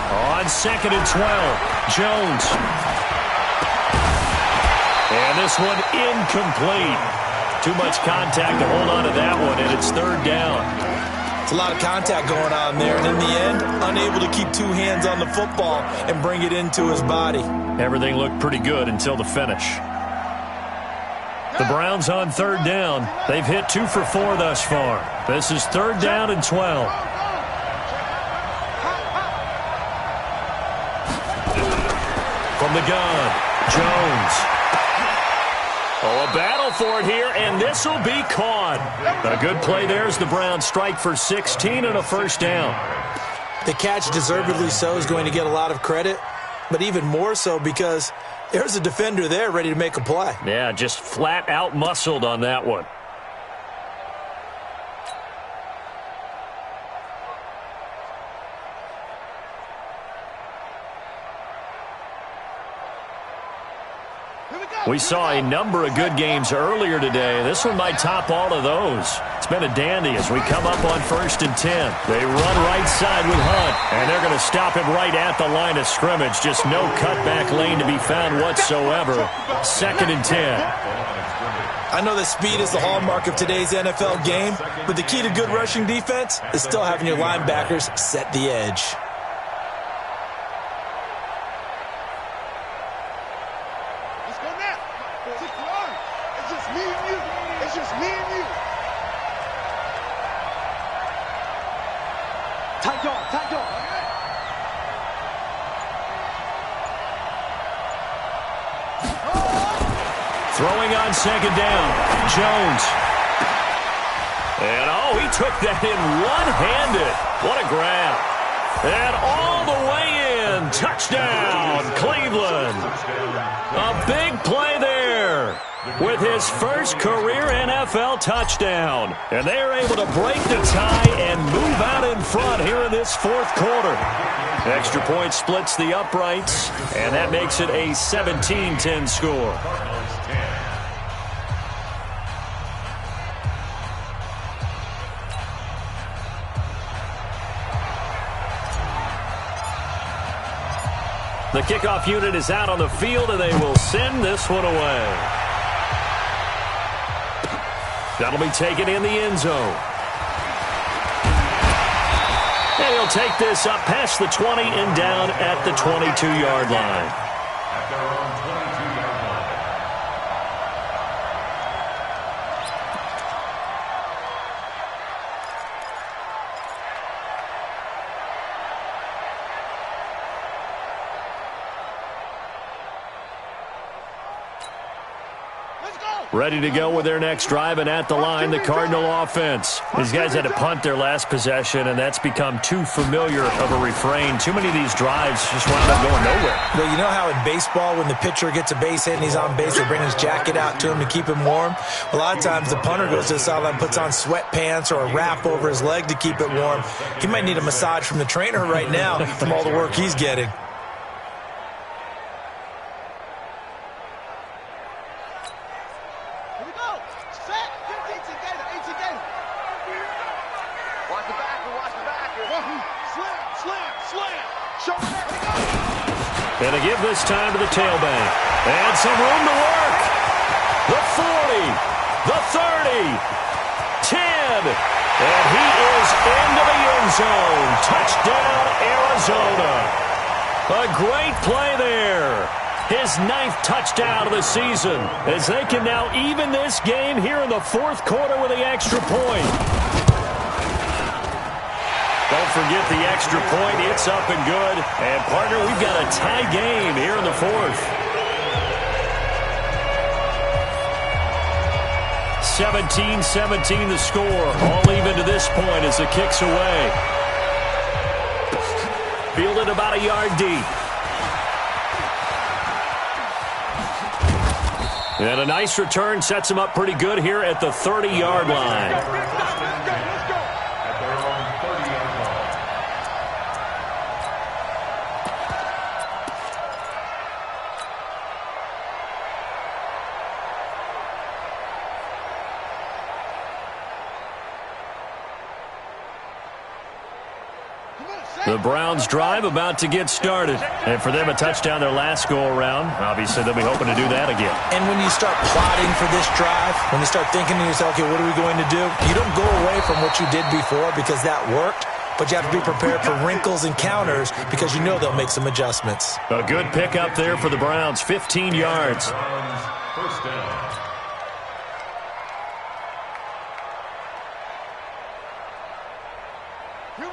S2: On 2nd and 12, Jones. And this one incomplete. Too much contact to hold on to that one, and it's 3rd down.
S3: It's a lot of contact going on there, and in the end, unable to keep 2 hands on the football and bring it into his body.
S2: Everything looked pretty good until the finish. The Browns on 3rd down. They've hit 2 for 4 thus far. This is 3rd down and 12. From the gun, Jones. Oh, a battle for it here, and this will be caught. A good play there as the Browns strike for 16 and a 1st down.
S3: The catch, deservedly so, is going to get a lot of credit. but even more so because there's a defender there ready to make a play.
S2: Yeah, just flat out muscled on that one. We saw a number of good games earlier today. This one might top all of those. It's been a dandy as we come up on 1st and 10. They run right side with Hunt, and they're going to stop him right at the line of scrimmage. Just no cutback lane to be found whatsoever. 2nd and 10.
S3: I know that speed is the hallmark of today's NFL game, but the key to good rushing defense is still having your linebackers set the edge.
S2: Throwing on 2nd down, Jones. And, oh, he took that in one-handed. What a grab. And all the way in. Touchdown, Cleveland. A big play there with his first career NFL touchdown. And they are able to break the tie and move out in front here in this 4th quarter. Extra point splits the uprights, and that makes it a 17-10 score. The kickoff unit is out on the field, and they will send this one away. That'll be taken in the end zone. And he'll take this up past the 20 and down at the 22-yard line.
S4: At their own 22-yard line.
S2: Ready to go with their next drive, and at the line, the Cardinal offense. These guys had to punt their last possession, and that's become too familiar of a refrain. Too many of these drives just wound up going nowhere.
S3: Well, you know how in baseball, when the pitcher gets a base hit and he's on base, they bring his jacket out to him to keep him warm? A lot of times, the punter goes to the sideline, puts on sweatpants or a wrap over his leg to keep it warm. He might need a massage from the trainer right now from all the work he's getting.
S2: And to give this time to the tailback. And some room to work. The 40, the 30, 10. And he is into the end zone. Touchdown, Arizona. A great play there. His 9th touchdown of the season, as they can now even this game here in the 4th quarter with the extra point. Don't forget the extra point. It's up and good. And, partner, we've got a tie game here in the 4th. 17-17 the score. All even to this point as the kick's away. Fielded about a yard deep. And a nice return sets him up pretty good here at the 30-yard line. The Browns drive about to get started. And for them, a touchdown their last go-around. Obviously, they'll be hoping to do that again.
S3: And when you start plotting for this drive, when you start thinking to yourself, okay, what are we going to do? You don't go away from what you did before because that worked, but you have to be prepared for wrinkles and counters because you know they'll make some adjustments.
S2: A good pickup there for the Browns, 15 yards.
S4: First down.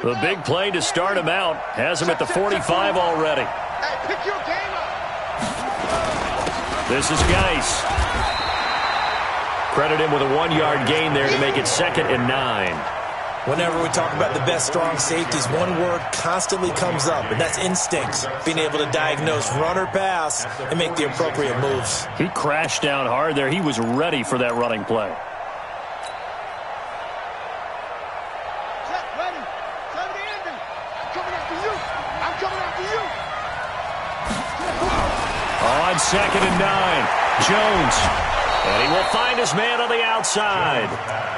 S2: The big play to start him out has him at the 45 already.
S5: Hey, pick your game up.
S2: This is Geis. Credit him with a 1-yard gain there to make it 2nd and 9.
S3: Whenever we talk about the best strong safeties, one word constantly comes up, and that's instincts. Being able to diagnose run or pass and make the appropriate moves.
S2: He crashed down hard there. He was ready for that running play.
S5: Set, ready. Set the ending. I'm coming after you. I'm coming after you.
S2: On 2nd and 9, Jones. And he will find his man on the outside.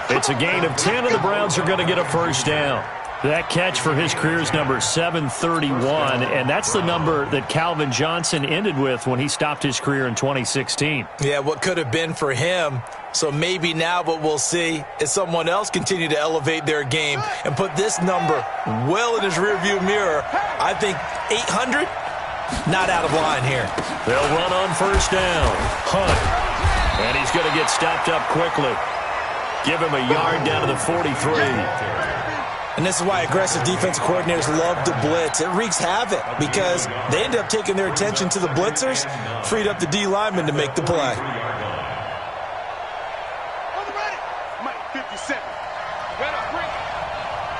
S2: It's a gain of 10, and the Browns are going to get a first down. That catch for his career is number 731, and that's the number that Calvin Johnson ended with when he stopped his career in 2016.
S3: Yeah, what could have been for him. So maybe now what we'll see is someone else continue to elevate their game and put this number well in his rearview mirror. I think 800, not out of line here.
S2: They'll run on first down. Hunt. And he's going to get stopped up quickly. Give him a yard down to the 43.
S3: And this is why aggressive defensive coordinators love to blitz. It wreaks havoc because they end up taking their attention to the blitzers, freed up the D lineman to make the play.
S5: Ready. Mike, 57. You better bring it.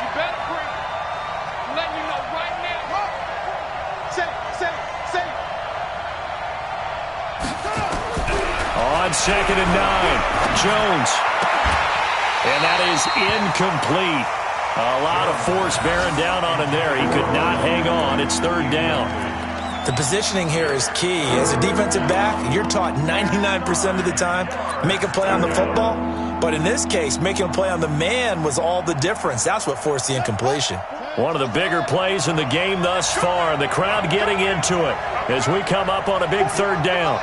S5: You better bring it. I'm letting you know right now. Say it.
S2: On 2nd and 9, Jones. And that is incomplete. A lot of force bearing down on him there. He could not hang on. It's 3rd down.
S3: The positioning here is key. As a defensive back, you're taught 99% of the time, make a play on the football. But in this case, making a play on the man was all the difference. That's what forced the incompletion.
S2: One of the bigger plays in the game thus far. The crowd getting into it as we come up on a big 3rd down.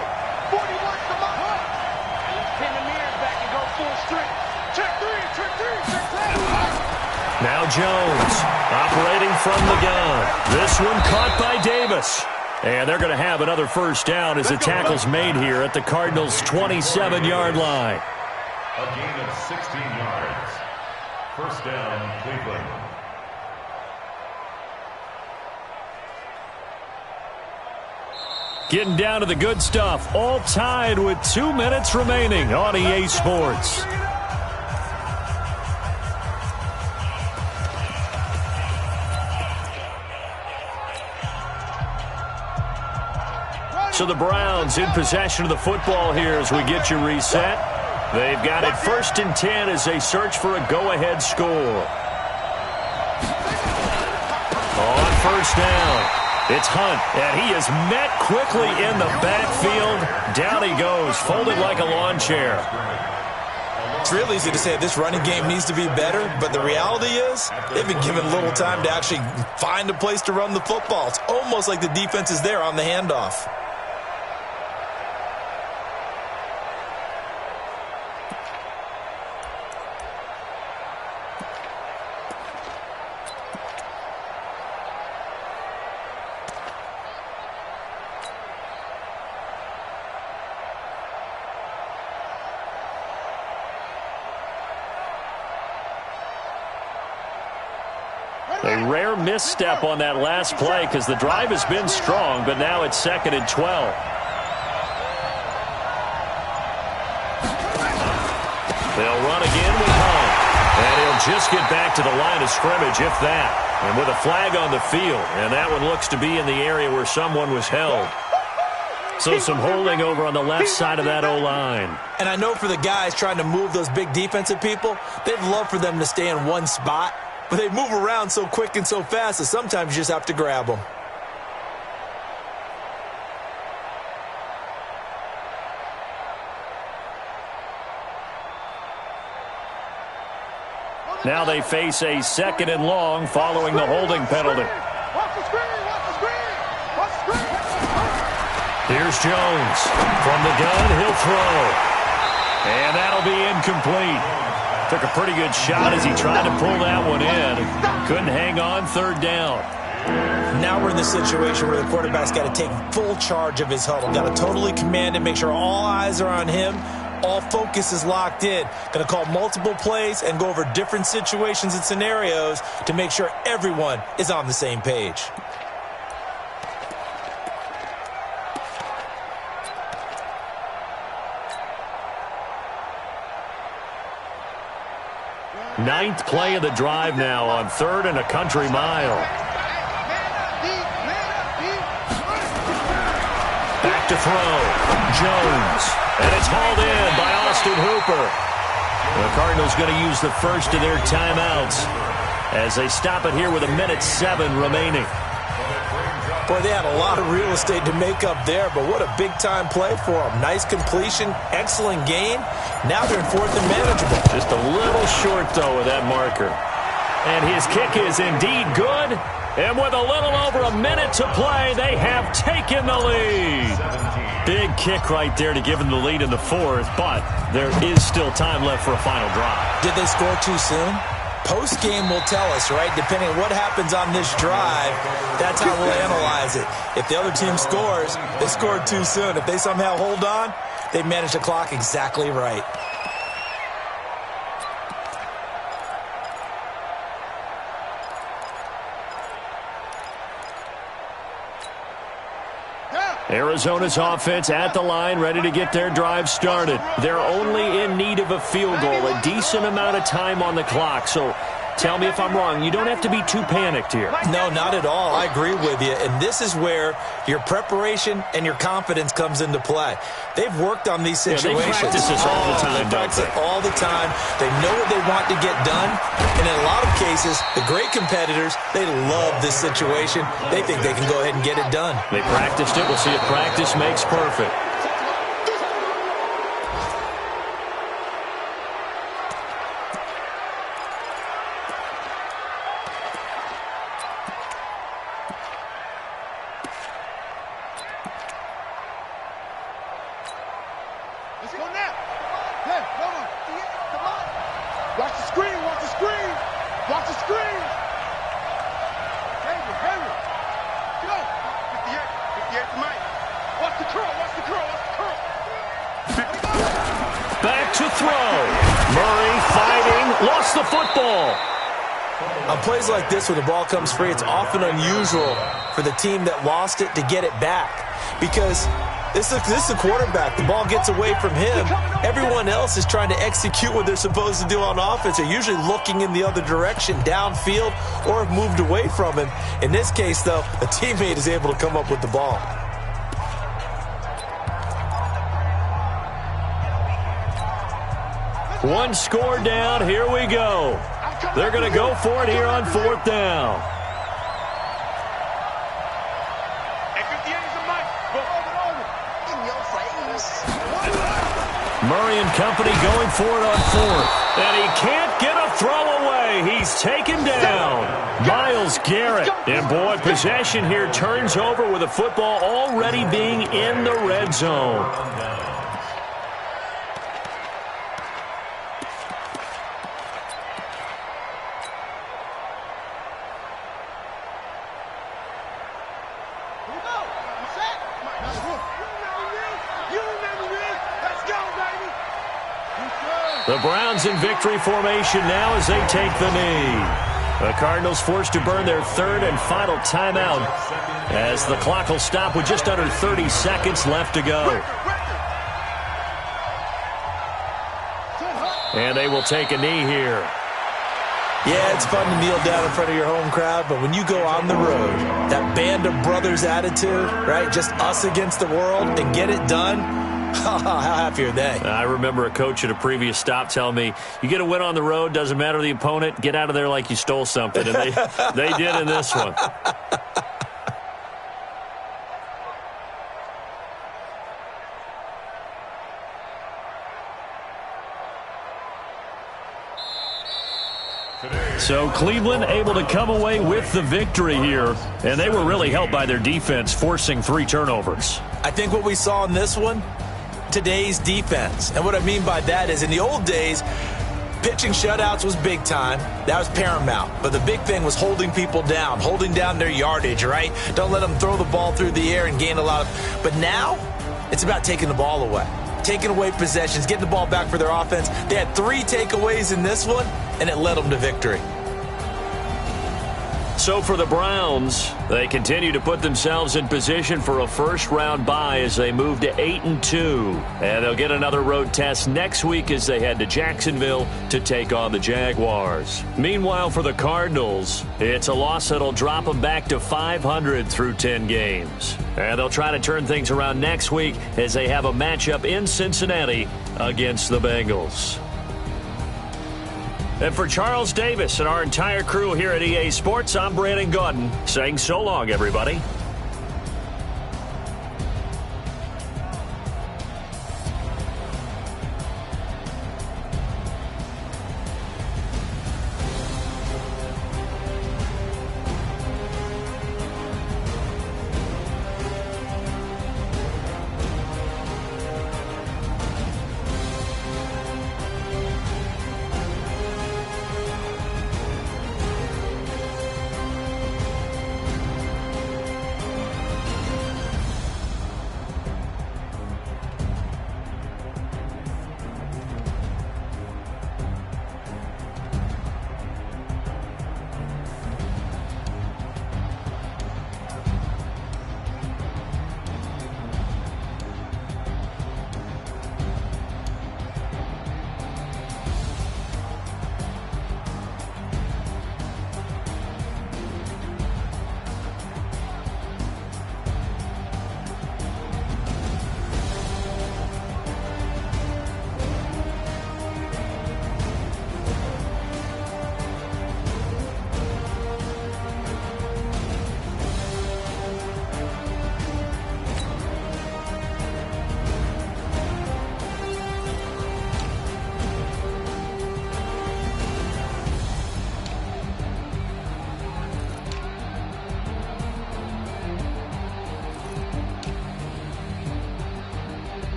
S2: Now Jones operating from the gun. This one caught by Davis. And they're going to have another first down as the tackle's made here at the Cardinals' 27-yard line.
S4: A gain of 16 yards. First down, Cleveland.
S2: Getting down to the good stuff. All tied with 2 minutes remaining on EA Sports. So the Browns in possession of the football here as we get you reset. They've got it 1st and 10 as they search for a go-ahead score. On first down, it's Hunt, and he is met quickly in the backfield. Down he goes, folded like a lawn chair.
S3: It's real easy to say this running game needs to be better, but the reality is they've been given little time to actually find a place to run the football. It's almost like the defense is there on the handoff.
S2: A rare misstep on that last play because the drive has been strong, but now it's 2nd and 12. They'll run again with Hunt, and he'll just get back to the line of scrimmage, if that, and with a flag on the field, and that one looks to be in the area where someone was held. So some holding over on the left side of that O-line.
S3: And I know for the guys trying to move those big defensive people, they'd love for them to stay in one spot. But they move around so quick and so fast that sometimes you just have to grab them.
S2: Now they face a 2nd and long following the holding penalty. Here's Jones. From the gun, he'll throw. And that'll be incomplete. Took a pretty good shot as he tried to pull that one in. Couldn't hang on, 3rd down.
S3: Now we're in the situation where the quarterback's got to take full charge of his huddle. Got to totally command it, make sure all eyes are on him. All focus is locked in. Going to call multiple plays and go over different situations and scenarios to make sure everyone is on the same page.
S2: Ninth play of the drive now on 3rd and a country mile. Back to throw. Jones. And it's hauled in by Austin Hooper. The Cardinals going to use the first of their timeouts as they stop it here with 1:07 remaining.
S3: Boy, they had a lot of real estate to make up there, but what a big-time play for them. Nice completion, excellent gain. Now they're in 4th and manageable.
S2: Just a little short, though, with that marker. And his kick is indeed good. And with a little over a minute to play, they have taken the lead. Big kick right there to give them the lead in the 4th, but there is still time left for a final drive.
S3: Did they score too soon? Post-game will tell us, right? Depending on what happens on this drive, that's how we'll analyze it. If the other team scores, they scored too soon. If they somehow hold on, they manage the clock exactly right.
S2: Arizona's offense at the line, ready to get their drive started. They're only in need of a field goal, a decent amount of time on the clock. So tell me if I'm wrong. You don't have to be too panicked here.
S3: No, not at all. I agree with you. And this is where your preparation and your confidence comes into play. They've worked on these situations.
S2: They practice this all the time,
S3: They practice it all the time. They know what they want to get done. And in a lot of cases, the great competitors, they love this situation. They think they can go ahead and get it done.
S2: They practiced it. We'll see if practice makes perfect. Back to throw. Murray fighting. Lost the football.
S3: On plays like this where the ball comes free, it's often unusual for the team that lost it to get it back. Because this is a quarterback. The ball gets away from him. Everyone else is trying to execute what they're supposed to do on offense. They're usually looking in the other direction, downfield, or have moved away from him. In this case, though, a teammate is able to come up with the ball.
S2: One score down. Here we go. They're going to go for it here on 4th down. Murray and company going for it on 4th. And he can't get a throw away. He's taken down. Myles Garrett. And boy, possession here turns over with the football already being in the red zone. The Browns in victory formation now as they take the knee. The Cardinals forced to burn their 3rd and final timeout as the clock will stop with just under 30 seconds left to go. And they will take a knee here.
S3: Yeah, it's fun to kneel down in front of your home crowd, but when you go on the road, that band of brothers attitude, right, just us against the world, and get it done, how happy are they?
S2: I remember a coach at a previous stop telling me, you get a win on the road, doesn't matter the opponent, get out of there like you stole something. And they did in this one. So Cleveland able to come away with the victory here, and they were really helped by their defense, forcing 3 turnovers.
S3: I think what we saw in this one, today's defense. And what I mean by that is in the old days, pitching shutouts was big time. That was paramount. But the big thing was holding people down, holding down their yardage, right? Don't let them throw the ball through the air and gain a lot of... But now, it's about taking the ball away. Taking away possessions, getting the ball back for their offense. They had 3 takeaways in this one, and it led them to victory.
S2: So for the Browns, they continue to put themselves in position for a first-round bye as they move to 8-2. And they'll get another road test next week as they head to Jacksonville to take on the Jaguars. Meanwhile, for the Cardinals, it's a loss that'll drop them back to 500 through 10 games. And they'll try to turn things around next week as they have a matchup in Cincinnati against the Bengals. And for Charles Davis and our entire crew here at EA Sports, I'm Brandon Gaudin saying so long, everybody.